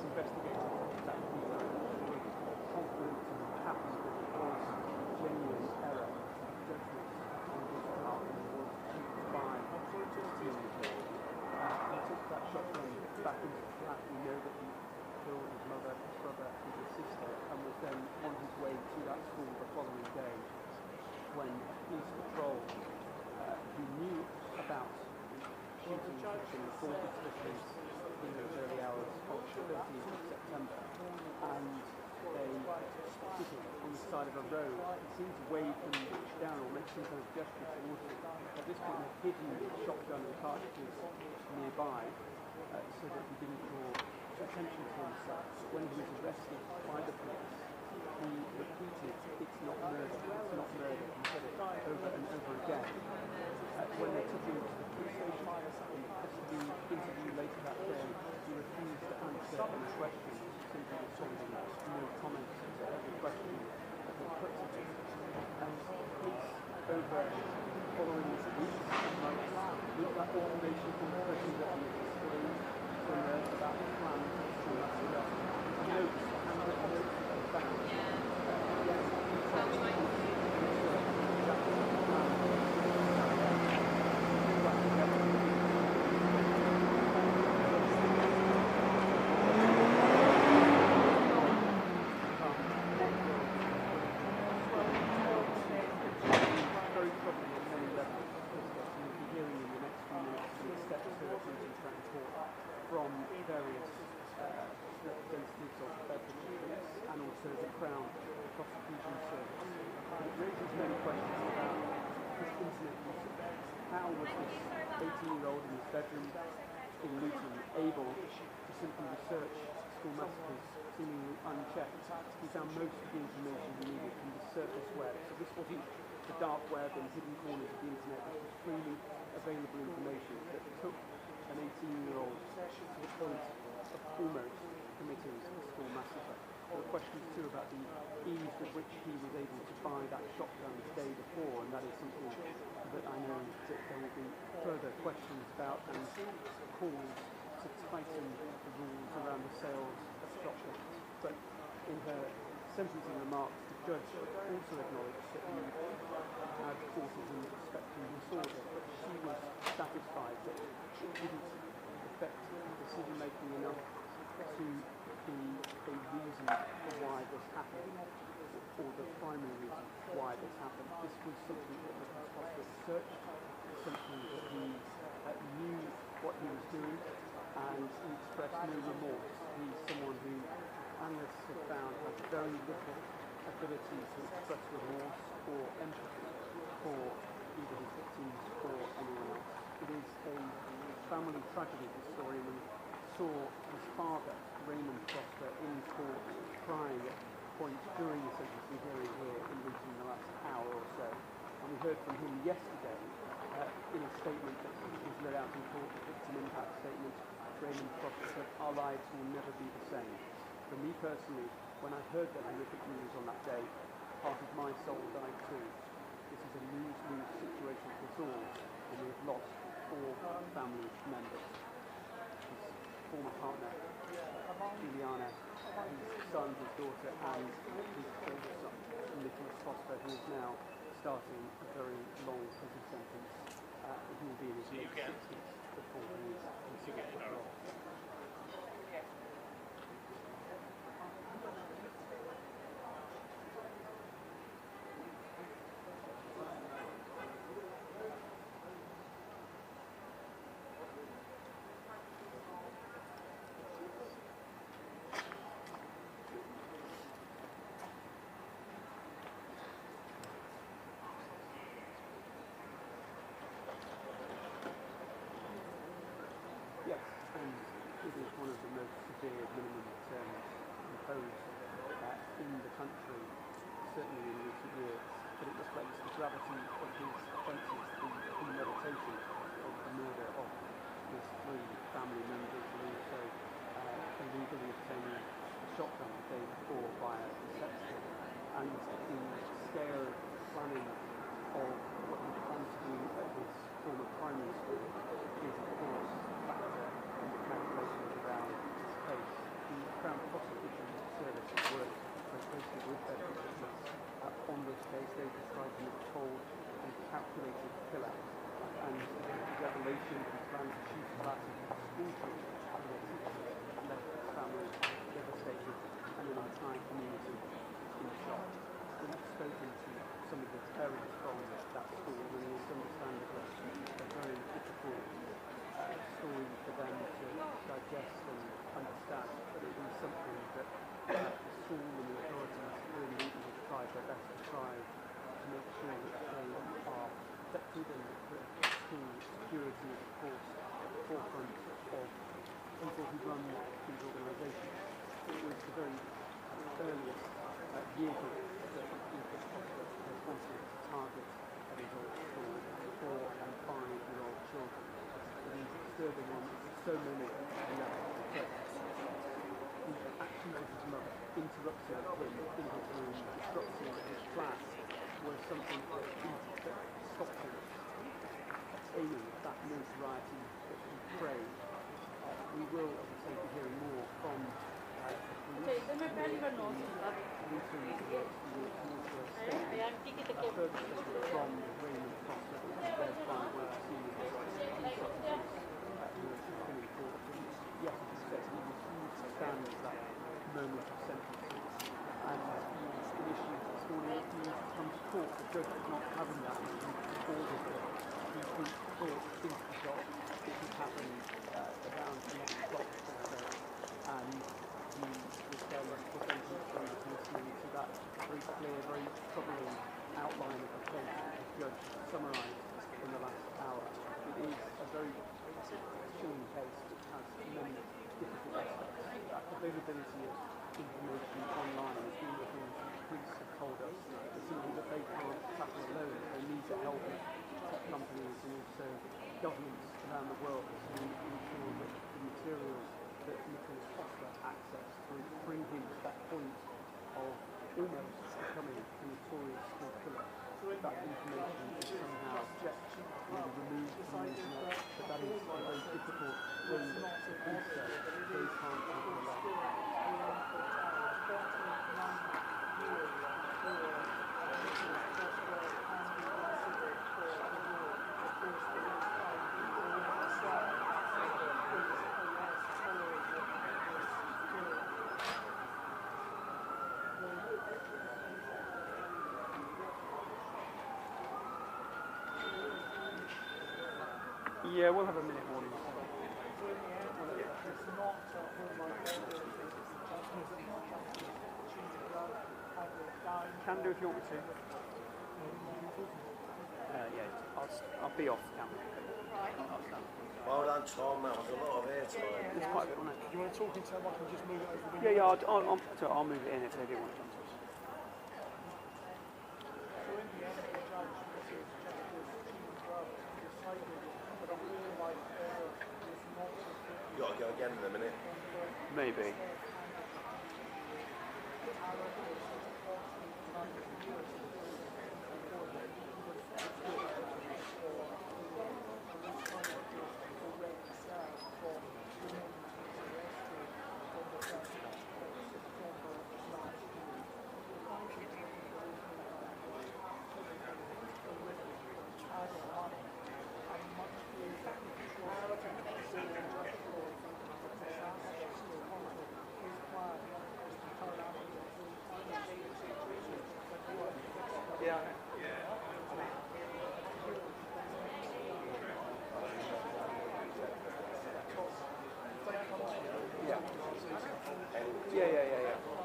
police investigators that he were confident and happy that it was genuine error of judgment on his part and was achieved by stealing the gun. He took that shotgun back into the flat. We know that he killed his mother, his brother and his sister, and was then on his way to that school the following day when a police patrol who knew about shooting had been reported to the police in those early hours of the 13th of September, and they sitting on the side of a road. He seemed to wave them down or make some kind of gesture towards them. At this point, he hidden the shotgun and cartridges nearby so that he didn't draw attention to himself. When he was arrested by the police, he repeated, "It's not murder, it's not murder." He said it over and over again. When they took him to the police station in the custody interview later that day, he refused to answer any questions, simply responding no comments to every question that was put to him. And police, over following weeks and months, looked at information from the person that he had disclosed to learn about the plans of the school massacre, notes, handwritten notes that were found. From various representatives of federal police and also the Crown prosecution service. But it raises many questions about his internet usage. How was this 18-year-old in his bedroom in Luton able to simply research school massacres seemingly unchecked? He found most of the information he needed from the surface web. So this wasn't the dark web and hidden corners of the internet. This was freely available information that took an 18-year-old to the point of almost committing a school massacre. There were questions too about the ease with which he was able to buy that shotgun the day before, and that is something that I know that there will be further questions about and calls to tighten the rules around the sales of shotguns. But in her sentencing remarks, the judge also acknowledged that he had autism spectrum disorder, but she was satisfied that it didn't affect decision making enough to be a reason for why this happened, or the primary reason why this happened. This was something that Mrs. Prosper researched, something that he knew what he was doing, and he expressed no remorse. He's someone who analysts have found has very little ability to express remorse or empathy for either his victims or anyone else. It is a family tragedy, this story. We saw his father, Raymond Prosper, in court crying at points during the sentencing hearing here in Luton in the last hour or so. And we heard from him yesterday in a statement that was read out in court, the victim impact statement. Raymond Prosper said, "Our lives will never be the same." For me personally, when I heard the horrific news on that day, part of my soul died too. This is a lose-lose situation for us all, and we have lost 4 family members. His former partner, Juliana, his son, his daughter, and his older son, Nicholas Prosper, who is now starting a very long prison sentence. He will be in his mid-60s before he is considered for parole. Yes, and it is one of the most severe minimum terms imposed in the country, certainly in recent years, but it reflects the gravity of his offences, the premeditation of the murder of his 3 family members, and also illegally obtaining a shotgun the day before via deception, and the scale of planning of what he planned to do at his former primary school is, of course, a factor in the calculations around this case. The digest and understand, but it is something that the school and the authorities really need to try their best to try to make sure that they are protected and that school security is, of course, at the forefront of people who run these organisations. It was the very earliest year group that Giselle Prosper has wanted to target at his old school, 4 and 5-year-old children. It is disturbing on so many levels. The actions of his mother, interrupting him in his room, disrupting his class, was something that stopped him aiming at that notoriety that he craved. We will, as I say, be hearing more from the police. Luton was a statement, a further statement from Raymond Prosper, led by one of the senior police officers who was fully court. Yes, as he said, he refused to stand that moment of sentencing, and he issued this morning, he comes to court. The judge was not having that, he ordered it. He thought into the shop. It had happened around 11 o'clock and he was then presented to listening to that very clear, very troubling outline of the case that the judge summarised in the last hour. It is a very chilling case which has many difficult aspects. Availability of information online is one of the things the police have told us. It's something that they can't tackle alone. They need the help of tech companies and also governments around the world to ensure that the materials that Giselle Prosper accessed will bring him to that point of almost becoming a notorious school killer. That information is somehow checked and removed from the internet, but that is a very difficult thing to do so. They can't do it alone. Yeah, we'll have a minute warning. Can do if you want me to. Yeah, I'll be off camera. Well done, Tom. That was a lot of air tonight. It's quite a bit, wasn't it? Do you want to talk into them? I can just move it over the window. Yeah, I'll move it in if they do want to jump to us. So in the end, the judge, which is Justice Brother, decided that a real life error is not sufficient. You got to go again in a minute. Maybe. Yeah. Yeah.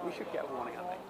We should get a warning, I think.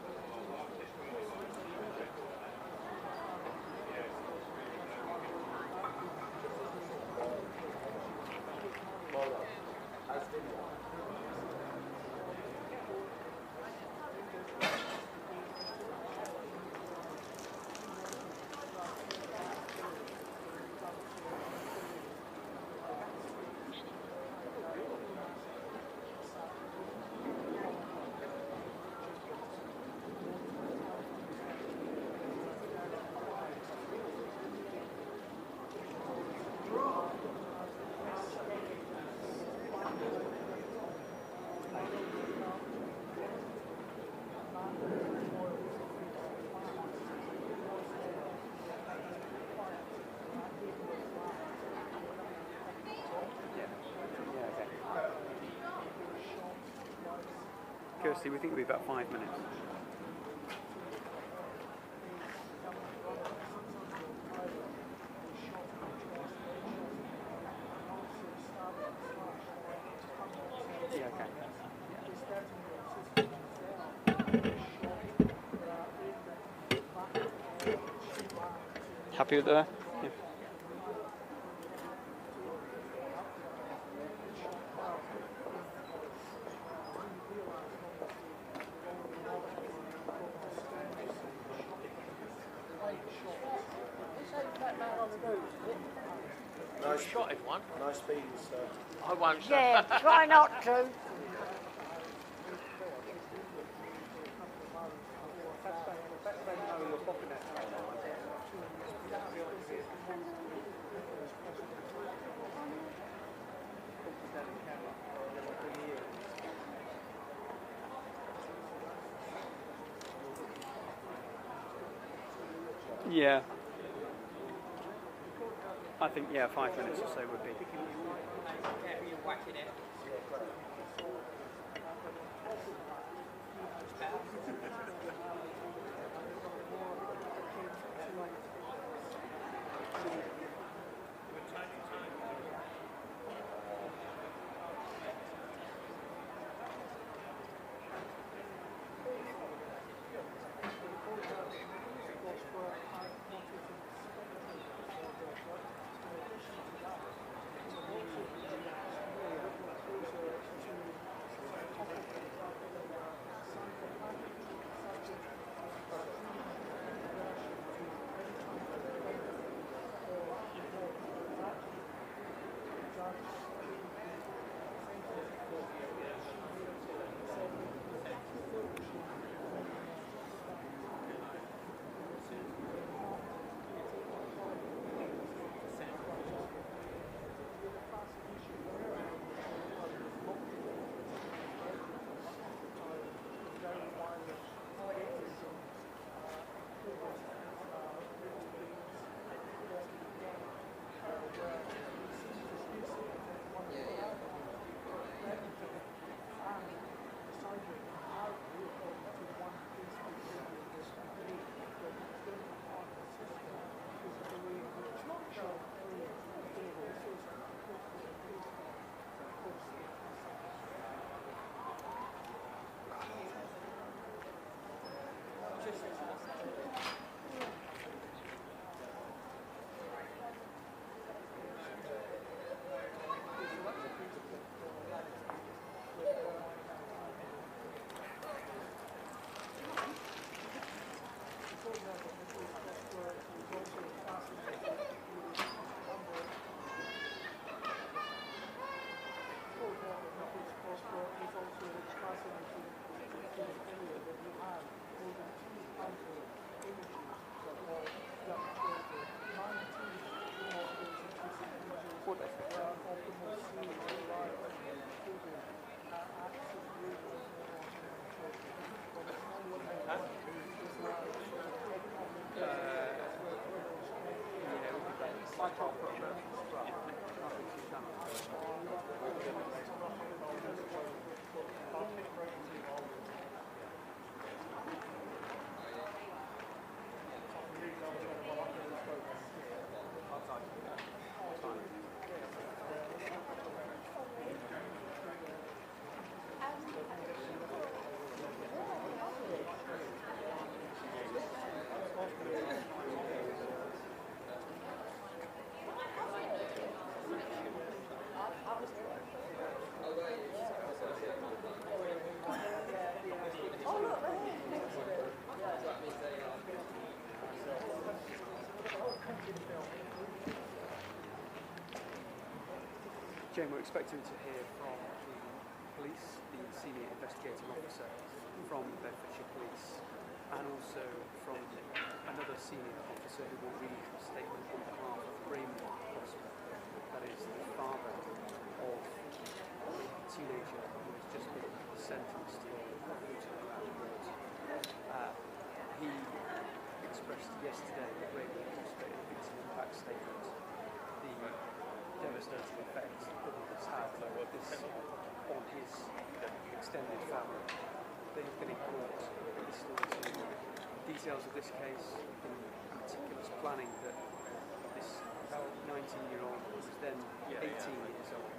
Kirsty, we think it'll be about 5 minutes. Happy with that? Yeah. Nice, Shotted one. nice speeding stuff. I won't say. Yeah, try not to. Yeah. I think, yeah, 5 minutes or so would be. Jane, we're expecting to hear from the police, the senior investigating officer from Bedfordshire Police, and also from another senior officer who will read a statement on behalf of Giselle Prosper, that is the father of a teenager who has just been sentenced to Luton court. He expressed yesterday at Giselle Prosper in a victim impact statement the devastating effect that it has had on his extended family. They have been in court listening to details of this case in meticulous planning that this 19-year-old, who was then 18 years old,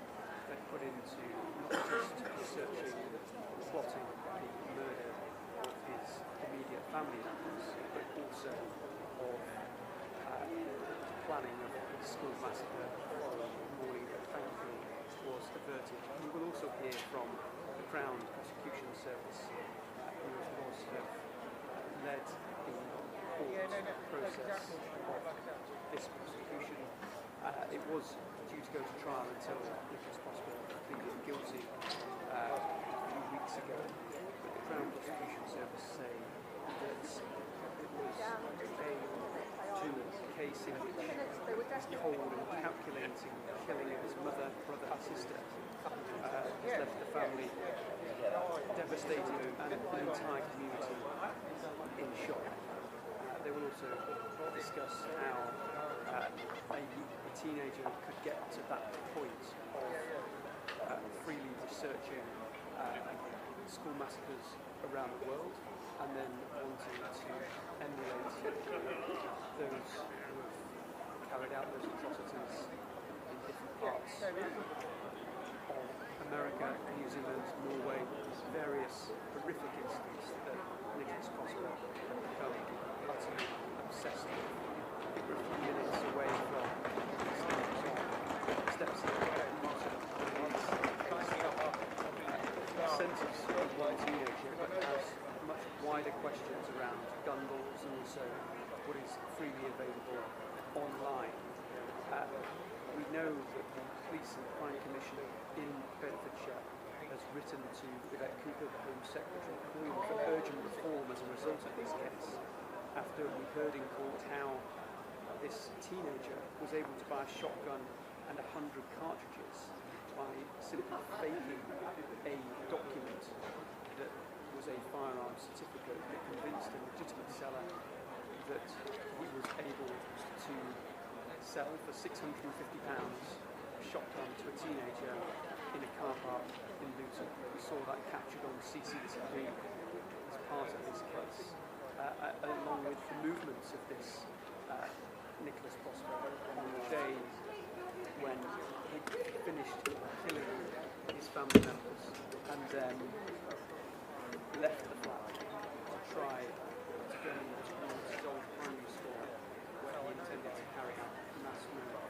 had put into not just researching, plotting the murder of his immediate family members, but also of planning of the school massacre following the morning that thankfully was averted. We will also hear from the Crown Prosecution Service, who of course have led the court process of this prosecution. It was due to go to trial until Nicholas Prosper pleaded guilty a few weeks ago, but the Crown Prosecution Service say that it was a case in which his cold and calculating killing of his mother, brother and sister has left the family devastated and the entire community in shock. They will also discuss how a teenager could get to that point of freely researching school massacres around the world and then wanting to emulate those who have carried out those atrocities in different parts of America, New Zealand, Norway, various horrific incidents that Nicholas Prosper had become utterly obsessed with. I think we're a few minutes away from steps in the sentence of one teenager, but has much wider questions around gun laws and also what is freely available online. We know that the Police and Crime Commission in Bedfordshire has written to Yvette Cooper, the Home Secretary, calling for urgent reform as a result of this case, after we heard in court how this teenager was able to buy a shotgun and 100 cartridges by simply faking a document that was a firearms certificate that convinced a legitimate seller that he was able to sell for £650 a shotgun to a teenager in a car park in Luton. We saw that captured on CCTV as part of this case, along with the movements of this Nicholas Prosper on the day when he finished killing his family members and then left the flat to try to go towards his old primary school where he intended to carry out mass murder.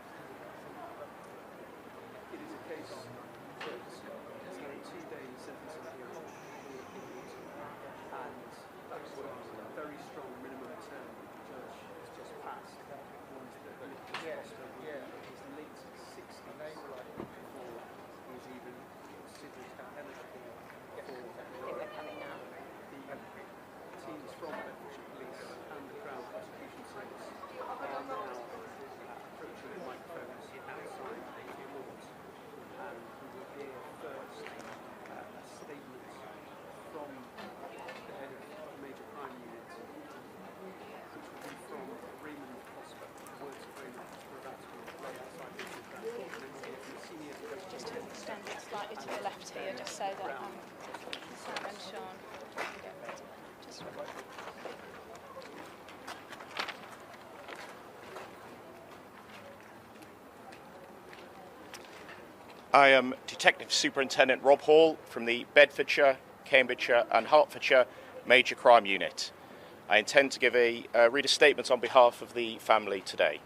It is a case that has had a 2-day sentencing hearing here in Luton, and that's what a very strong minimum term the judge has just passed. Means that Nicholas Prosper will be in his late 60s before he was even considered eligible for the teams from Bedfordshire Police and the Crown Prosecution Service are now approaching the microphones outside the court, and we will hear first a statement from the head of the Major Crime Unit, which will be from Raymond Prosper, words of Raymond Prosper about to be played outside the court, and then we'll hear from the senior investigator. Just to extend it slightly to the left here, just so that Sam and Sean can get ready. Just I am Detective Superintendent Rob Hall from the Bedfordshire, Cambridgeshire and Hertfordshire Major Crime Unit. I intend to read a statement on behalf of the family today.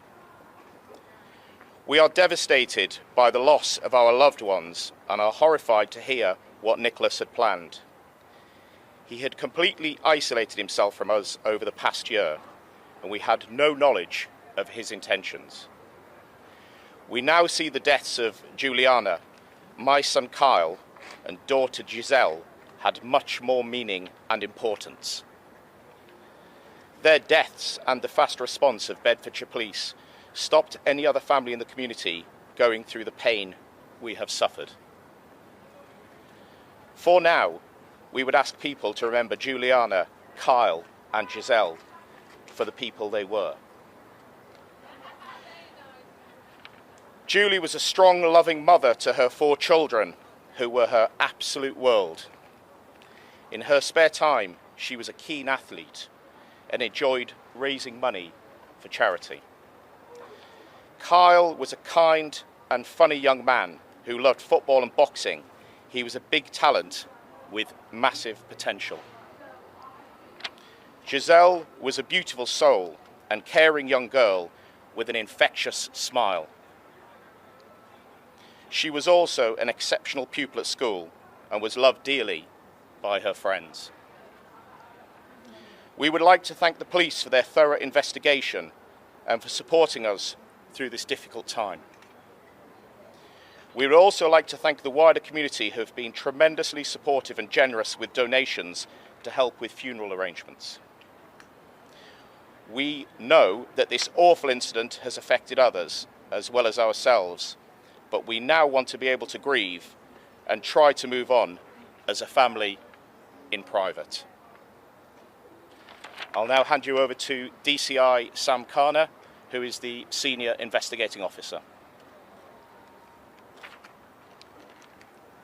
We are devastated by the loss of our loved ones and are horrified to hear what Nicholas had planned. He had completely isolated himself from us over the past year, and we had no knowledge of his intentions. We now see the deaths of Juliana, my son Kyle, and daughter Giselle had much more meaning and importance. Their deaths and the fast response of Bedfordshire Police stopped any other family in the community going through the pain we have suffered. For now, we would ask people to remember Juliana, Kyle and Giselle for the people they were. Julie was a strong, loving mother to her 4 children, who were her absolute world. In her spare time, she was a keen athlete and enjoyed raising money for charity. Kyle was a kind and funny young man who loved football and boxing. He was a big talent with massive potential. Giselle was a beautiful soul and caring young girl with an infectious smile. She was also an exceptional pupil at school and was loved dearly by her friends. We would like to thank the police for their thorough investigation and for supporting us through this difficult time. We would also like to thank the wider community who have been tremendously supportive and generous with donations to help with funeral arrangements. We know that this awful incident has affected others as well as ourselves, but we now want to be able to grieve and try to move on as a family in private. I'll now hand you over to DCI Sam Kana, who is the Senior Investigating Officer.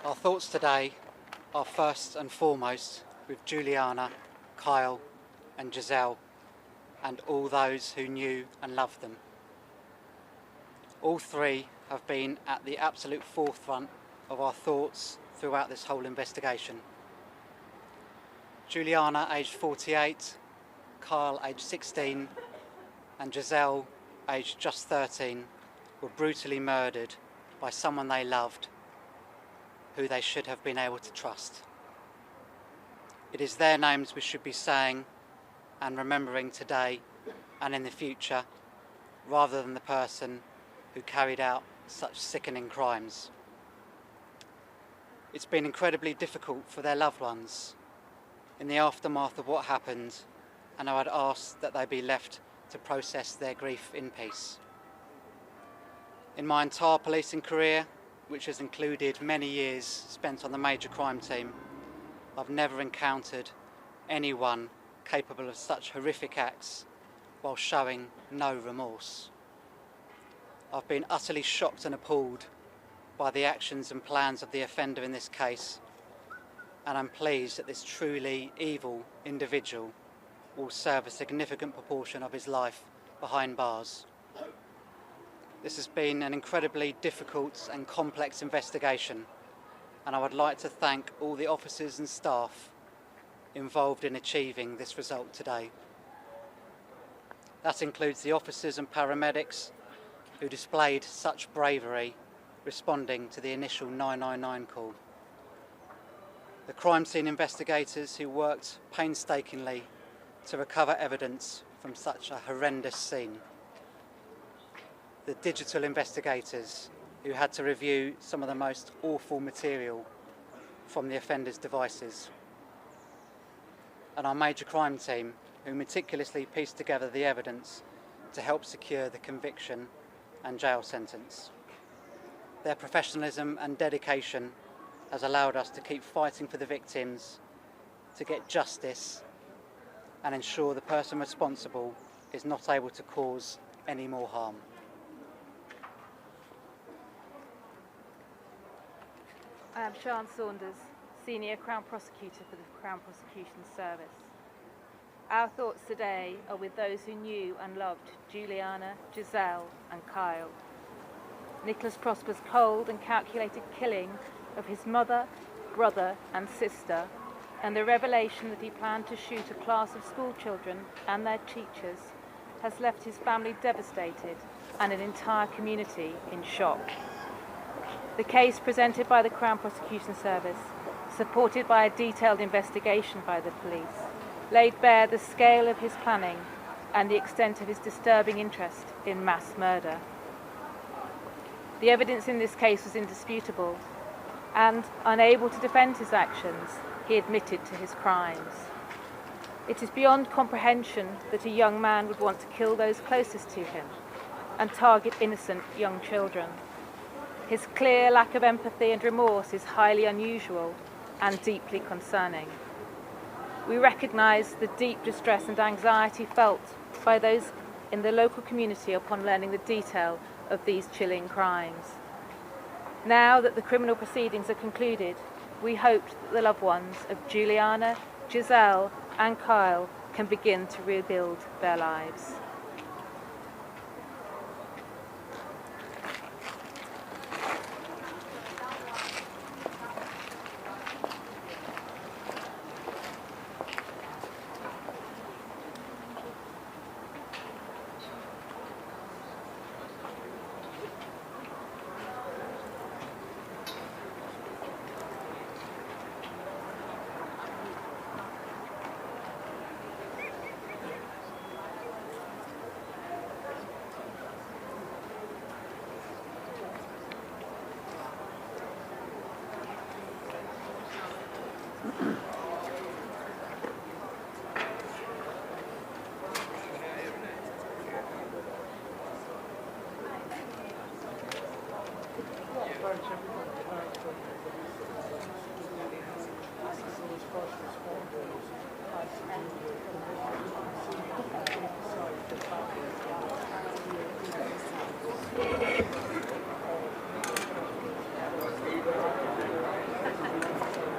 Our thoughts today are first and foremost with Juliana, Kyle and Giselle and all those who knew and loved them. All three have been at the absolute forefront of our thoughts throughout this whole investigation. Juliana, aged 48, Kyle, aged 16 and Giselle, aged just 13, were brutally murdered by someone they loved, who they should have been able to trust. It is their names we should be saying and remembering today and in the future, rather than the person who carried out such sickening crimes. It's been incredibly difficult for their loved ones in the aftermath of what happened, and I would ask that they be left to process their grief in peace. In my entire policing career, which has included many years spent on the major crime team, I've never encountered anyone capable of such horrific acts while showing no remorse. I've been utterly shocked and appalled by the actions and plans of the offender in this case, and I'm pleased that this truly evil individual will serve a significant proportion of his life behind bars. This has been an incredibly difficult and complex investigation, and I would like to thank all the officers and staff involved in achieving this result today. That includes the officers and paramedics who displayed such bravery responding to the initial 999 call. The crime scene investigators who worked painstakingly to recover evidence from such a horrendous scene. The digital investigators who had to review some of the most awful material from the offender's devices. And our major crime team who meticulously pieced together the evidence to help secure the conviction and jail sentence. Their professionalism and dedication has allowed us to keep fighting for the victims, to get justice and ensure the person responsible is not able to cause any more harm. I am Sian Saunders, Senior Crown Prosecutor for the Crown Prosecution Service. Our thoughts today are with those who knew and loved Juliana, Giselle and Kyle. Nicholas Prosper's cold and calculated killing of his mother, brother and sister, and the revelation that he planned to shoot a class of school children and their teachers has left his family devastated and an entire community in shock. The case presented by the Crown Prosecution Service, supported by a detailed investigation by the police, laid bare the scale of his planning and the extent of his disturbing interest in mass murder. The evidence in this case was indisputable, and unable to defend his actions, he admitted to his crimes. It is beyond comprehension that a young man would want to kill those closest to him and target innocent young children. His clear lack of empathy and remorse is highly unusual and deeply concerning. We recognise the deep distress and anxiety felt by those in the local community upon learning the detail of these chilling crimes. Now that the criminal proceedings are concluded, we hope that the loved ones of Juliana, Giselle and Kyle can begin to rebuild their lives.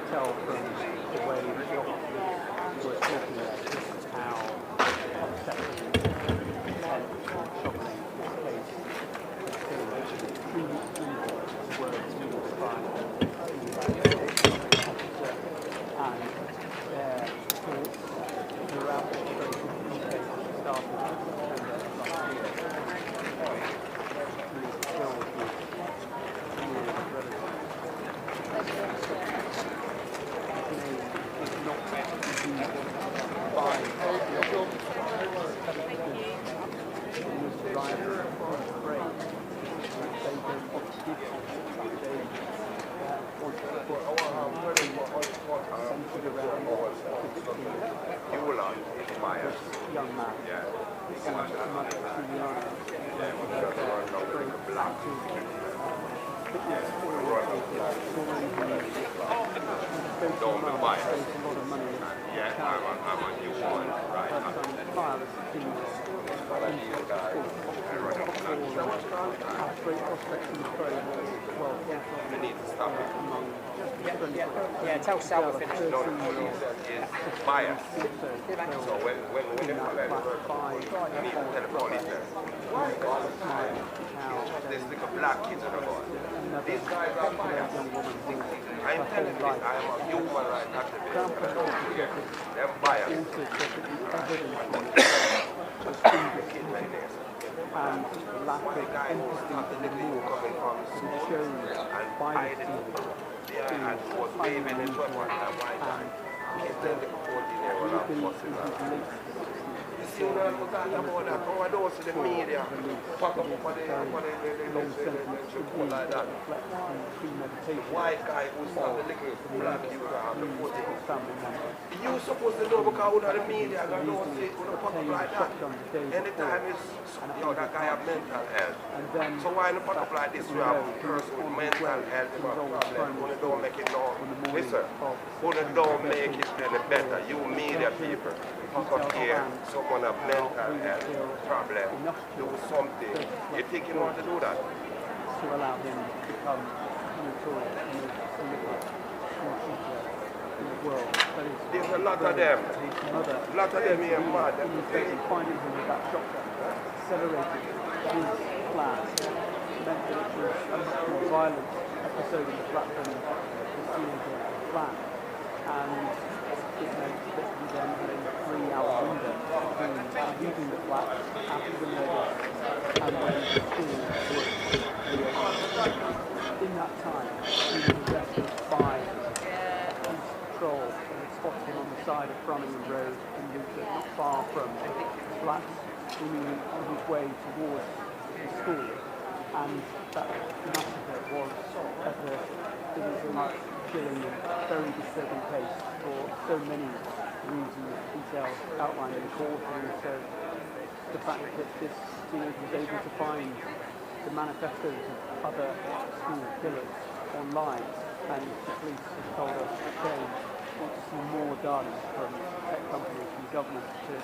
Tell from the way the officers were talking about just how upsetting, intense, shocking this case has been. 3 weeks later, were committed by the officer, and their thoughts throughout the case started in September of last year. Police killed his nearest relative. Not by was driver was afraid they don't want to give they want to put centered around this young man his mother Juliana great prospects in the pro Yeah, tell Sal we're finished. Bias. So when they tell the police that, why there's like a black kids on the board. These guys are biased. I'm telling you this, I am a human rights activist. They're biased. And lack of empathy in the law is shown by the team and you know, I'm talking about that. Oh, I don't see the media pop up for the like that. White guy who's not the liquor black you are the you supposed to know because all the media are going to see pop up like that. Anytime it's, you know, that guy have mental health. So why not pop up like this? You have a person with mental health problem. When you don't make it know. Listen, when you don't make it any better, you media people. Come here, someone have mental health problem, do something. You think you want to do that? To allow him to become notorious in the world. There's a lot of them. A lot of them here mad. Finding him with that shotgun accelerated his plan, meant that it was a much more violent episode in the flat than was seen as a plan. And it meant that he then had a 3-hour window between leaving the flat after the murder and when the school was reopened. In that time, he was arrested by police patrol and had spotted him on the side of Birmingham Road in Luton, not far from the flats, on his way towards the school. And that massacre was a chilling and very disturbing case for so many reasons detailed outlined in the court, and also the fact that this teenager was able to find the manifestos of other school killers online, and the police have told us that they want to see more done from tech companies and government to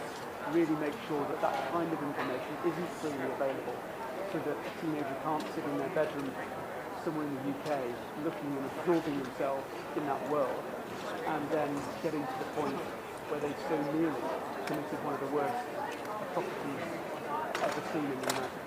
really make sure that that kind of information isn't freely available, so that a teenager can't sit in their bedroom somewhere in the UK looking and absorbing themselves in that world, and then getting to the point where they've so nearly committed one of the worst atrocities ever seen in the United